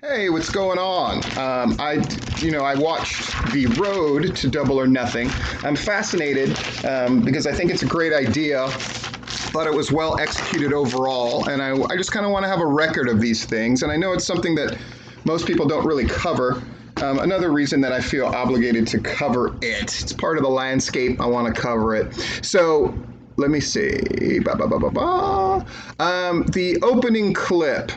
Hey, what's going on? I watched The Road to Double or Nothing. I'm fascinated because I think it's a great idea. Thought it was well executed overall, and I just kind of want to have a record of these things. And I know it's something that most people don't really cover. Another reason that I feel obligated to cover it. It's part of the landscape. I want to cover it. So let me see. The opening clip.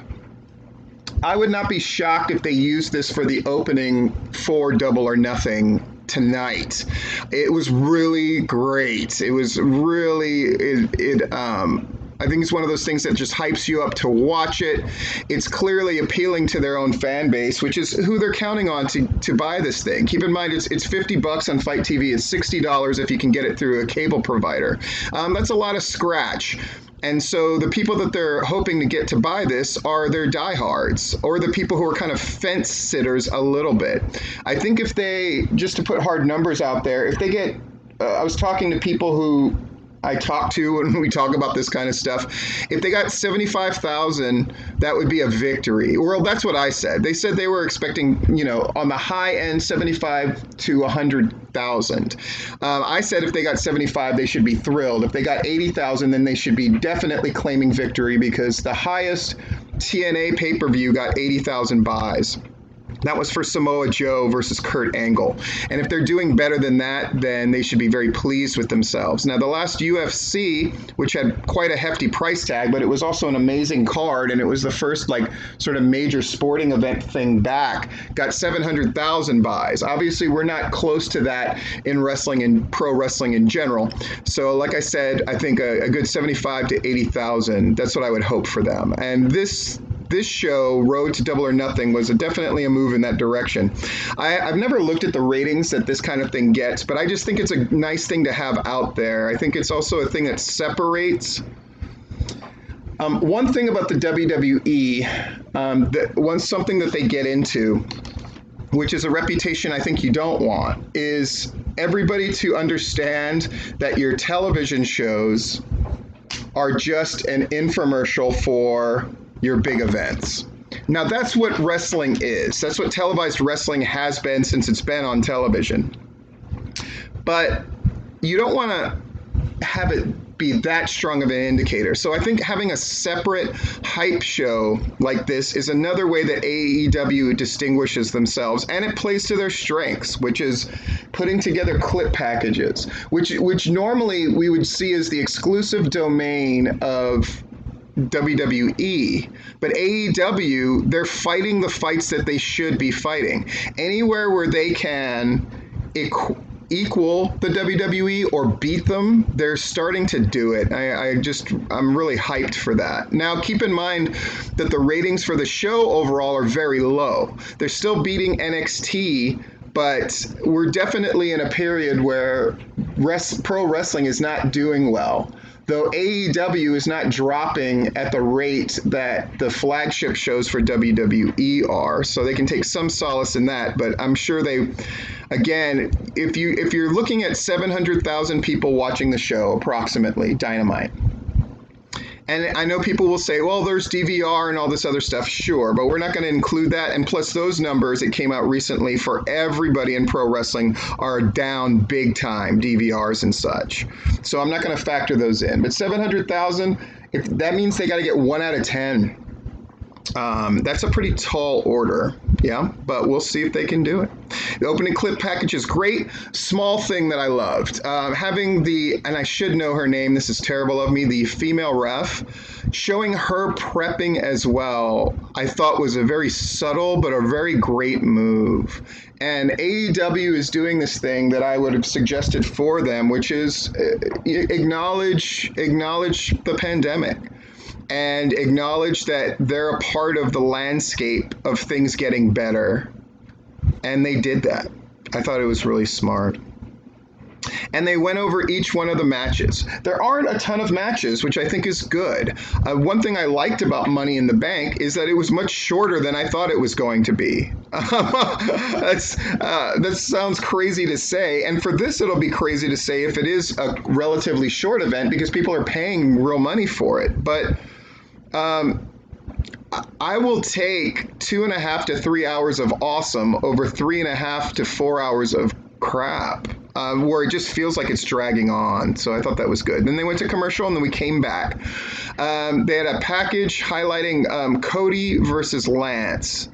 I would not be shocked if they used this for the opening for Double or Nothing tonight. It was really great. It was really I think it's one of those things that just hypes you up to watch it. It's clearly appealing to their own fan base, which is who they're counting on to buy this thing. Keep in mind, it's $50 on Fight TV. It's $60 if you can get it through a cable provider. That's a lot of scratch. And so the people that they're hoping to get to buy this are their diehards or the people who are kind of fence sitters a little bit. I think if they, just to put hard numbers out there, if they get, I was talking to people who I talk to when we talk about this kind of stuff. If they got 75,000, that would be a victory. Well, that's what I said. They said they were expecting, on the high end, 75 to 100,000. I said if they got 75, they should be thrilled. If they got 80,000, then they should be definitely claiming victory because the highest TNA pay-per-view got 80,000 buys. That was for Samoa Joe versus Kurt Angle. And if they're doing better than that, then they should be very pleased with themselves. Now, the last UFC, which had quite a hefty price tag, but it was also an amazing card, and it was the first, sort of major sporting event thing back, got 700,000 buys. Obviously, we're not close to that in wrestling and pro wrestling in general. So, like I said, I think a good 75 to 80,000, that's what I would hope for them. And this show, Road to Double or Nothing, was definitely a move in that direction. I've never looked at the ratings that this kind of thing gets, but I just think it's a nice thing to have out there. I think it's also a thing that separates. One thing about the WWE, something that they get into, which is a reputation I think you don't want, is everybody to understand that your television shows are just an infomercial for your big events. Now, that's what wrestling is. That's what televised wrestling has been since it's been on television. But you don't want to have it be that strong of an indicator. So I think having a separate hype show like this is another way that AEW distinguishes themselves, and it plays to their strengths, which is putting together clip packages, which normally we would see as the exclusive domain of WWE, but AEW, they're fighting the fights that they should be fighting. Anywhere where they can equal the WWE or beat them, they're starting to do it. I'm really hyped for that. Now, keep in mind that the ratings for the show overall are very low. They're still beating NXT, but we're definitely in a period where pro wrestling is not doing well. Though AEW is not dropping at the rate that the flagship shows for WWE are, so they can take some solace in that. But I'm sure again, if you're looking at 700,000 people watching the show, approximately, Dynamite, and I know people will say, well, there's DVR and all this other stuff. Sure, but we're not going to include that. And plus, those numbers that came out recently for everybody in pro wrestling are down big time, DVRs and such. So I'm not going to factor those in. But 700,000, if that means they got to get 1 out of 10. That's a pretty tall order, yeah, but we'll see if they can do it. The opening clip package is great. Small thing that I loved. Having and I should know her name, this is terrible of me, the female ref, showing her prepping as well, I thought was a very subtle but a very great move. And AEW is doing this thing that I would have suggested for them, which is acknowledge the pandemic. And acknowledge that they're a part of the landscape of things getting better. And they did that. I thought it was really smart. And they went over each one of the matches. There aren't a ton of matches, which I think is good. One thing I liked about Money in the Bank is that it was much shorter than I thought it was going to be. That sounds crazy to say. And for this, it'll be crazy to say if it is a relatively short event because people are paying real money for it. But I will take 2.5 to 3 hours of awesome over 3.5 to 4 hours of crap, where it just feels like it's dragging on. So I thought that was good. Then they went to commercial, and then we came back. They had a package highlighting Cody versus Lance.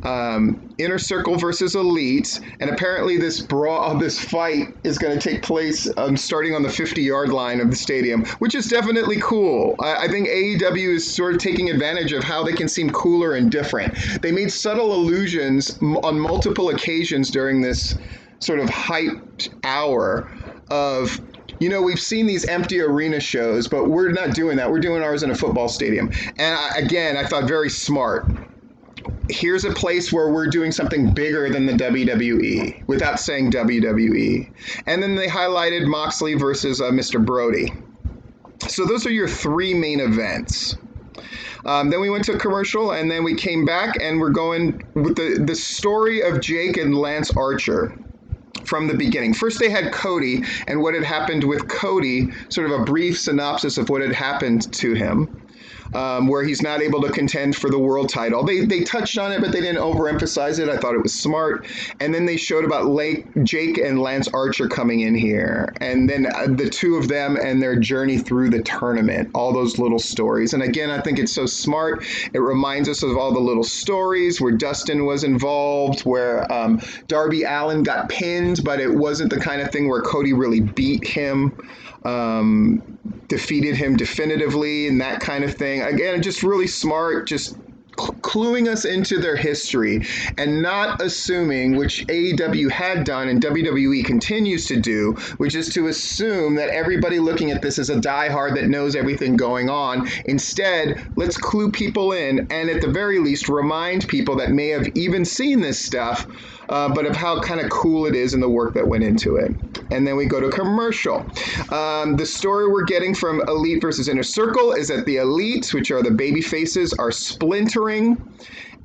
Inner Circle versus Elite, and apparently this fight is going to take place starting on the 50-yard line of the stadium, which is definitely cool. I think AEW is sort of taking advantage of how they can seem cooler and different. They made subtle allusions on multiple occasions during this sort of hyped hour of, we've seen these empty arena shows, but we're not doing that. We're doing ours in a football stadium. And I thought very smart. Here's a place where we're doing something bigger than the WWE without saying WWE. And then they highlighted Moxley versus Mr. Brody. So those are your three main events. Then we went to a commercial, and then we came back, and we're going with the story of Jake and Lance Archer from the beginning. First, they had Cody and what had happened with Cody, sort of a brief synopsis of what had happened to him. Where he's not able to contend for the world title. They touched on it, but they didn't overemphasize it. I thought it was smart. And then they showed about Jake and Lance Archer coming in here. And then the two of them and their journey through the tournament. All those little stories. And again, I think it's so smart. It reminds us of all the little stories where Dustin was involved, where Darby Allin got pinned, but it wasn't the kind of thing where Cody really beat him. Defeated him definitively and that kind of thing. Again, just really smart, just cluing us into their history and not assuming, which AEW had done and WWE continues to do, which is to assume that everybody looking at this is a diehard that knows everything going on. Instead, let's clue people in and at the very least remind people that may have even seen this stuff, but of how kind of cool it is and the work that went into it. And then we go to commercial. The story we're getting from Elite versus Inner Circle is that the Elite, which are the baby faces, are splintering,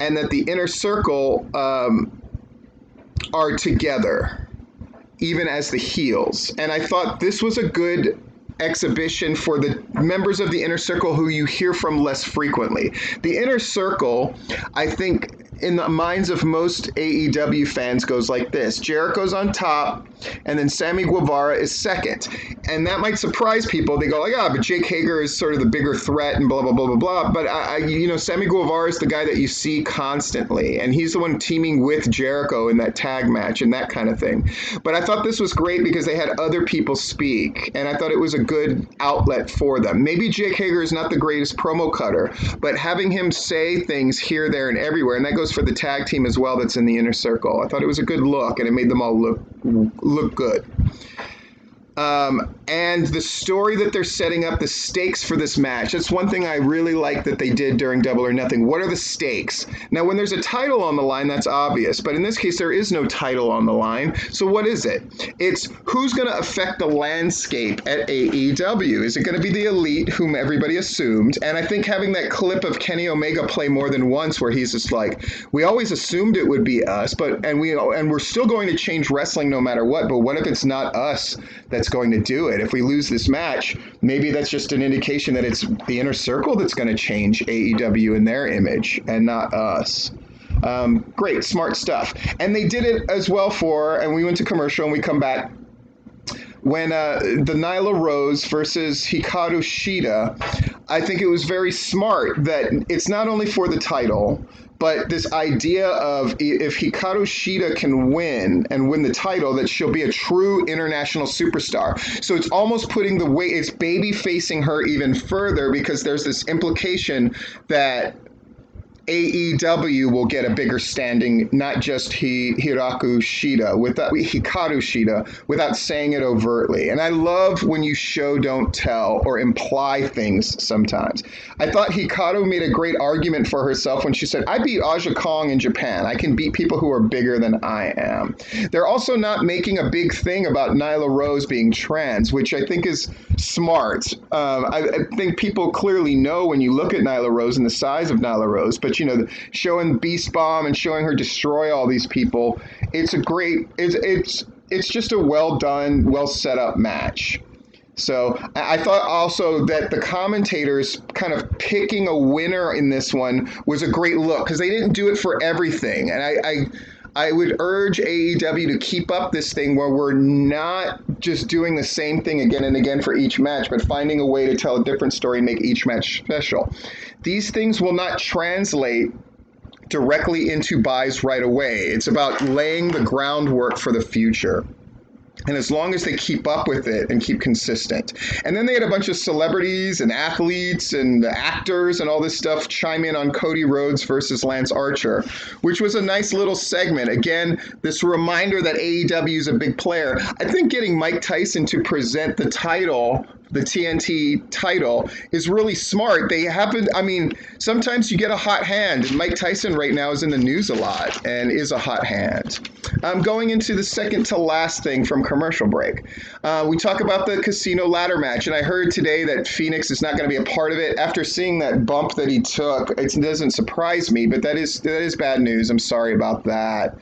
and that the Inner Circle are together, even as the heels. And I thought this was a good exhibition for the members of the Inner Circle who you hear from less frequently. The Inner Circle, I think, in the minds of most AEW fans goes like this. Jericho's on top, and then Sammy Guevara is second. And that might surprise people. They go like, but Jake Hager is sort of the bigger threat and blah, blah, blah, blah, blah. But, Sammy Guevara is the guy that you see constantly. And he's the one teaming with Jericho in that tag match and that kind of thing. But I thought this was great because they had other people speak. And I thought it was a good outlet for them. Maybe Jake Hager is not the greatest promo cutter, but having him say things here, there, and everywhere, and that goes for the tag team as well that's in the Inner Circle. I thought it was a good look, and it made them all look good. And the story that they're setting up, the stakes for this match, that's one thing I really like that they did during Double or Nothing. What are the stakes? Now, when there's a title on the line, that's obvious. But in this case, there is no title on the line. So what is it? It's who's going to affect the landscape at AEW? Is it going to be the Elite, whom everybody assumed? And I think having that clip of Kenny Omega play more than once where he's just like, we always assumed it would be us, and we're still going to change wrestling no matter what. But what if it's not us that's going to do it? If we lose this match, maybe that's just an indication that it's the Inner Circle that's going to change AEW in their image and not us. Great, smart stuff. And they did it as well and we went to commercial and we come back when the Nyla Rose versus Hikaru Shida. I think it was very smart that it's not only for the title, but this idea of if Hikaru Shida can win the title, that she'll be a true international superstar. So it's almost putting it's baby facing her even further, because there's this implication that AEW will get a bigger standing, not just Hikaru Shida, without saying it overtly. And I love when you show, don't tell, or imply things sometimes. I thought Hikaru made a great argument for herself when she said, I beat Aja Kong in Japan. I can beat people who are bigger than I am. They're also not making a big thing about Nyla Rose being trans, which I think is smart. I think people clearly know when you look at Nyla Rose and the size of Nyla Rose, but showing Beast Bomb and showing her destroy all these people, it's just a well done, well set up match. So I thought also that the commentators kind of picking a winner in this one was a great look because they didn't do it for everything. And I would urge AEW to keep up this thing where we're not just doing the same thing again and again for each match, but finding a way to tell a different story and make each match special. These things will not translate directly into buys right away. It's about laying the groundwork for the future. And as long as they keep up with it and keep consistent. And then they had a bunch of celebrities and athletes and actors and all this stuff chime in on Cody Rhodes versus Lance Archer, which was a nice little segment. Again, this reminder that AEW is a big player. I think getting Mike Tyson to present the title, the TNT title, is really smart. They happen, I mean, sometimes you get a hot hand, and Mike Tyson right now is in the news a lot and is a hot hand. Going into the second to last thing from commercial break. We talk about the casino ladder match, and I heard today that Phoenix is not going to be a part of it. After seeing that bump that he took, it doesn't surprise me, but that is bad news. I'm sorry about that.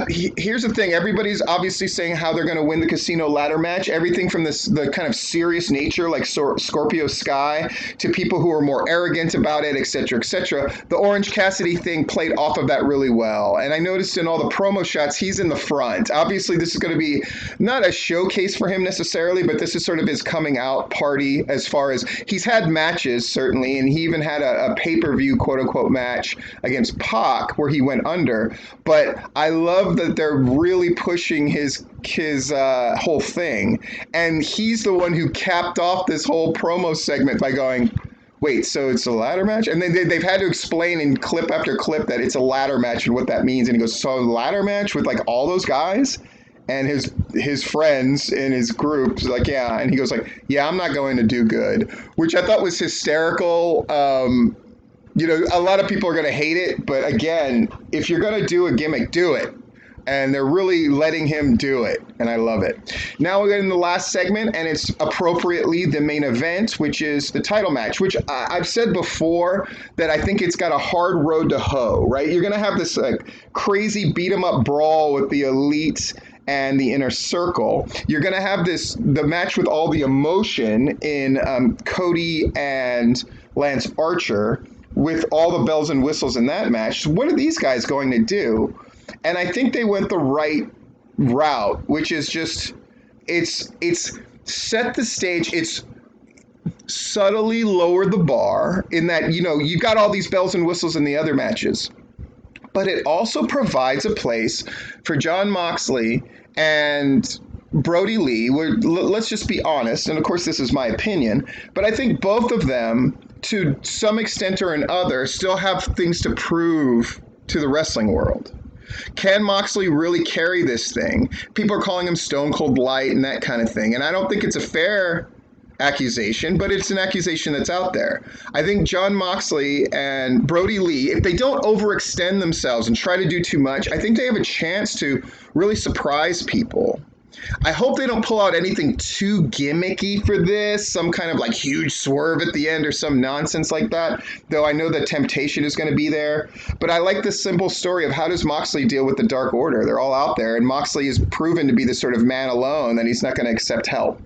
Here's the thing. Everybody's obviously saying how they're going to win the casino ladder match. Everything from the kind of serious nature, like Scorpio Sky, to people who are more arrogant about it, etc., etc. The Orange Cassidy thing played off of that really well. And I noticed in all the promo shots, he's in the front. Obviously, this is going to be not a showcase for him necessarily, but this is sort of his coming out party as far as he's had matches, certainly. And he even had a pay-per-view, quote unquote, match against Pac where he went under. But I love that they're really pushing his whole thing, and he's the one who capped off this whole promo segment by going, wait, so it's a ladder match? And then they've had to explain in clip after clip that it's a ladder match and what that means. And he goes, so a ladder match with like all those guys? And his friends in his group like, yeah. And he goes like, yeah, I'm not going to do good, which I thought was hysterical. You know, a lot of people are going to hate it, but again, if you're going to do a gimmick, do it. And they're really letting him do it, and I love it. Now we're in the last segment, and it's appropriately the main event, which is the title match, which I've said before that I think it's got a hard road to hoe, right? You're going to have this like crazy beat-em-up brawl with the Elite and the Inner Circle. You're going to have the match with all the emotion in Cody and Lance Archer, with all the bells and whistles in that match. What are these guys going to do? And I think they went the right route, which is just, it's set the stage. It's subtly lowered the bar in that, you know, you've got all these bells and whistles in the other matches, but it also provides a place for Jon Moxley and Brody Lee, let's just be honest, and of course this is my opinion, but I think both of them, to some extent or another, still have things to prove to the wrestling world. Can Moxley really carry this thing? People are calling him Stone Cold Light and that kind of thing, and I don't think it's a fair accusation, but it's an accusation that's out there. I think Jon Moxley and Brody Lee, if they don't overextend themselves and try to do too much, I think they have a chance to really surprise people. I hope they don't pull out anything too gimmicky for this, some kind of like huge swerve at the end or some nonsense like that, though I know the temptation is going to be there. But I like the simple story of how does Moxley deal with the Dark Order? They're all out there, and Moxley is proven to be this sort of man alone, and he's not going to accept help.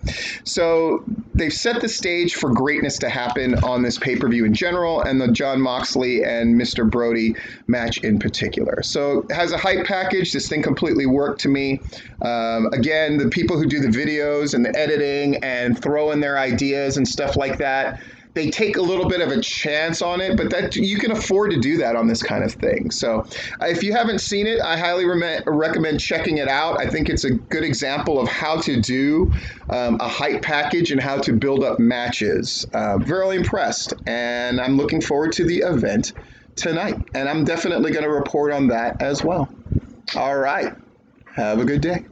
So they've set the stage for greatness to happen on this pay-per-view in general, and the Jon Moxley and Mr. Brody match in particular. So it has a hype package. This thing completely worked to me. Again, the people who do the videos and the editing and throw in their ideas and stuff like that, they take a little bit of a chance on it, but that you can afford to do that on this kind of thing. So if you haven't seen it, I highly recommend checking it out. I think it's a good example of how to do a hype package and how to build up matches. Very impressed, and I'm looking forward to the event tonight, and I'm definitely going to report on that as well. All right. Have a good day.